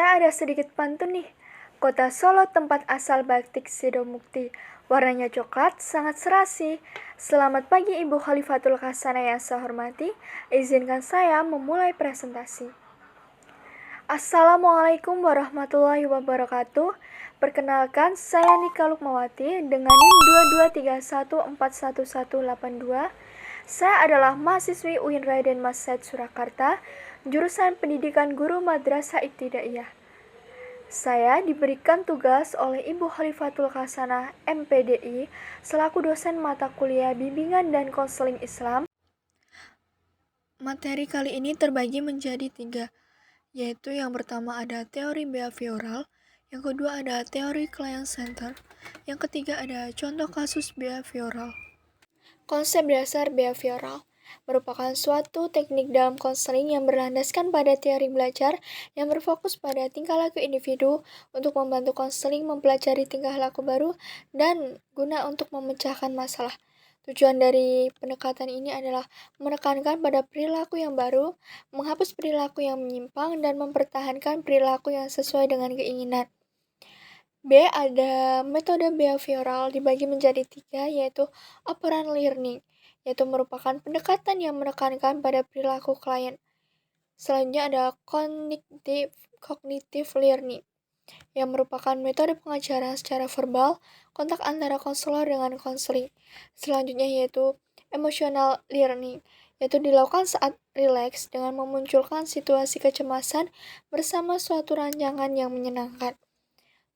Saya ada sedikit pantun nih. Kota Solo tempat asal batik Sidomukti. Warnanya coklat, sangat serasi. Selamat pagi Ibu Khalifatul Hasanah yang saya hormati. Izinkan saya memulai presentasi. Assalamualaikum warahmatullahi wabarakatuh. Perkenalkan, saya Nika Lukmawati dengan NIM 2231411182. Saya adalah mahasiswi UIN Raden Mas Said Surakarta, jurusan Pendidikan Guru Madrasah Ibtidaiyah. Saya diberikan tugas oleh Ibu Khalifatul Hasanah MPDI selaku dosen mata kuliah Bimbingan dan Konseling Islam. Materi kali ini terbagi menjadi 3, yaitu yang pertama ada teori behavioral, yang kedua ada teori client center, yang ketiga ada contoh kasus behavioral. Konsep dasar behavioral merupakan suatu teknik dalam konseling yang berlandaskan pada teori belajar yang berfokus pada tingkah laku individu untuk membantu konseling mempelajari tingkah laku baru dan guna untuk memecahkan masalah. Tujuan dari pendekatan ini adalah menekankan pada perilaku yang baru, menghapus perilaku yang menyimpang, dan mempertahankan perilaku yang sesuai dengan keinginan. B. Ada metode behavioral dibagi menjadi 3, yaitu operant learning, yaitu merupakan pendekatan yang menekankan pada perilaku klien. Selanjutnya ada cognitive learning, yang merupakan metode pengajaran secara verbal, kontak antara konselor dengan konseling. Selanjutnya yaitu emotional learning, yaitu dilakukan saat rileks dengan memunculkan situasi kecemasan bersama suatu rancangan yang menyenangkan.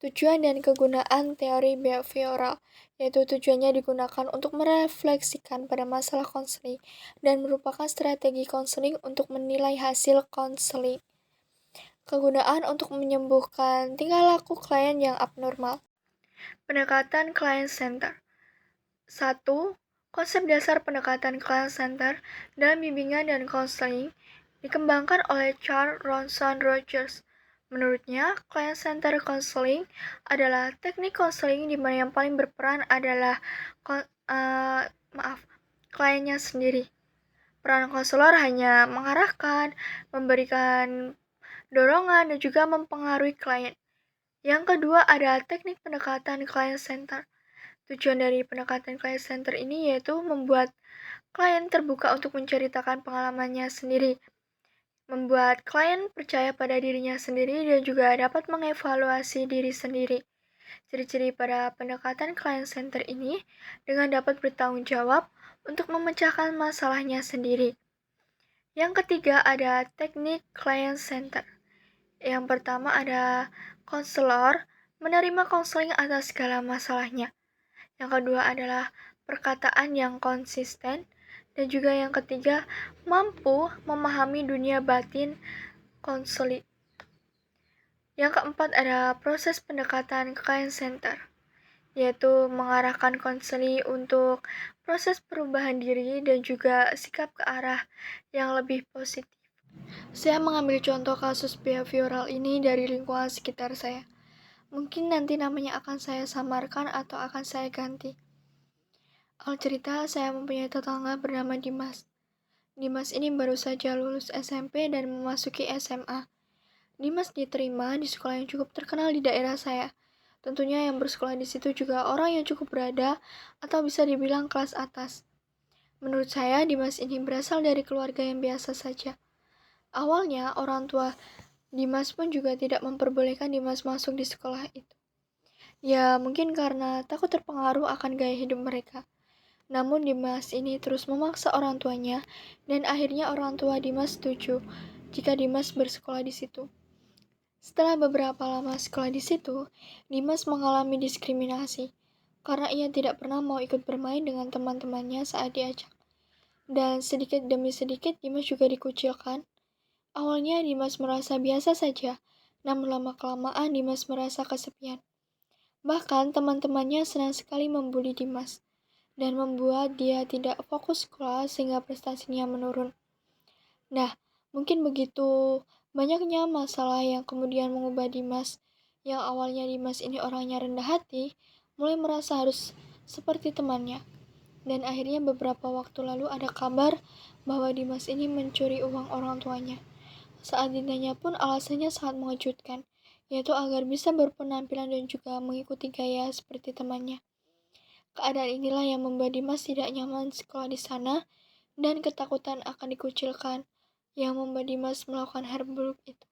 Tujuan dan kegunaan teori behavioral, yaitu tujuannya digunakan untuk merefleksikan pada masalah konseling dan merupakan strategi konseling untuk menilai hasil konseling. Kegunaan untuk menyembuhkan tingkah laku klien yang abnormal. Pendekatan client center. 1. Konsep dasar pendekatan client center dalam bimbingan dan konseling dikembangkan oleh Charles Ronson Rogers. Menurutnya, client center counseling adalah teknik konseling di mana yang paling berperan adalah kliennya sendiri. Peran konselor hanya mengarahkan, memberikan dorongan, dan juga mempengaruhi klien. Yang kedua ada teknik pendekatan client center. Tujuan dari pendekatan client center ini yaitu membuat klien terbuka untuk menceritakan pengalamannya sendiri, membuat klien percaya pada dirinya sendiri dan juga dapat mengevaluasi diri sendiri. Ciri-ciri pada pendekatan client center ini dengan dapat bertanggung jawab untuk memecahkan masalahnya sendiri. Yang ketiga ada teknik client center. Yang pertama ada konselor menerima konseling atas segala masalahnya. Yang kedua adalah perkataan yang konsisten. Dan juga yang ketiga, mampu memahami dunia batin konseling. Yang keempat ada proses pendekatan client center, yaitu mengarahkan konseling untuk proses perubahan diri dan juga sikap ke arah yang lebih positif. Saya mengambil contoh kasus behavioral ini dari lingkungan sekitar saya. Mungkin nanti namanya akan saya samarkan atau akan saya ganti. Awal cerita, saya mempunyai tetangga bernama Dimas. Dimas ini baru saja lulus SMP dan memasuki SMA. Dimas diterima di sekolah yang cukup terkenal di daerah saya. Tentunya yang bersekolah di situ juga orang yang cukup berada atau bisa dibilang kelas atas. Menurut saya, Dimas ini berasal dari keluarga yang biasa saja. Awalnya, orang tua Dimas pun juga tidak memperbolehkan Dimas masuk di sekolah itu. Ya, mungkin karena takut terpengaruh akan gaya hidup mereka. Namun Dimas ini terus memaksa orang tuanya dan akhirnya orang tua Dimas setuju jika Dimas bersekolah di situ. Setelah beberapa lama sekolah di situ, Dimas mengalami diskriminasi karena ia tidak pernah mau ikut bermain dengan teman-temannya saat diajak. Dan sedikit demi sedikit Dimas juga dikucilkan. Awalnya Dimas merasa biasa saja, namun lama-kelamaan Dimas merasa kesepian. Bahkan teman-temannya senang sekali membuli Dimas dan membuat dia tidak fokus sekolah sehingga prestasinya menurun. Nah, mungkin begitu banyaknya masalah yang kemudian mengubah Dimas, yang awalnya Dimas ini orangnya rendah hati, mulai merasa harus seperti temannya. Dan akhirnya beberapa waktu lalu ada kabar bahwa Dimas ini mencuri uang orang tuanya. Saat ditanya pun alasannya sangat mengejutkan. yaitu agar bisa berpenampilan dan juga mengikuti gaya seperti temannya. Keadaan inilah yang membuat Dimas tidak nyaman sekolah di sana dan ketakutan akan dikucilkan yang membuat Dimas melakukan hal buruk itu.